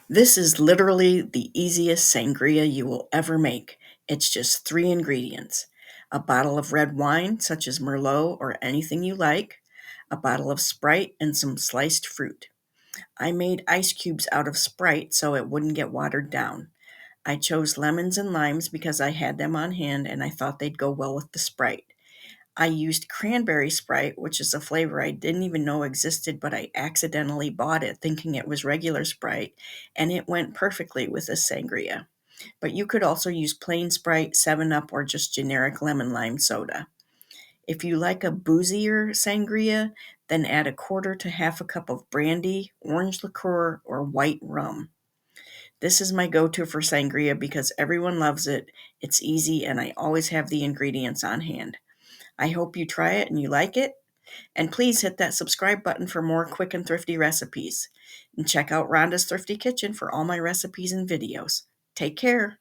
This is literally the easiest sangria you will ever make. It's just three ingredients: a bottle of red wine, such as Merlot or anything you like, a bottle of Sprite, and some sliced fruit. I made ice cubes out of Sprite so it wouldn't get watered down. I chose lemons and limes because I had them on hand and I thought they'd go well with the Sprite. I used cranberry Sprite, which is a flavor I didn't even know existed, but I accidentally bought it thinking it was regular Sprite, and it went perfectly with a sangria. But you could also use plain Sprite, 7 Up, or just generic lemon lime soda. If you like a boozier sangria, then add a quarter to half a cup of brandy, orange liqueur, or white rum. This is my go to for sangria because everyone loves it, it's easy, and I always have the ingredients on hand. I hope you try it and you like it. And please hit that subscribe button for more quick and thrifty recipes. And check out Rhonda's Thrifty Kitchen for all my recipes and videos. Take care.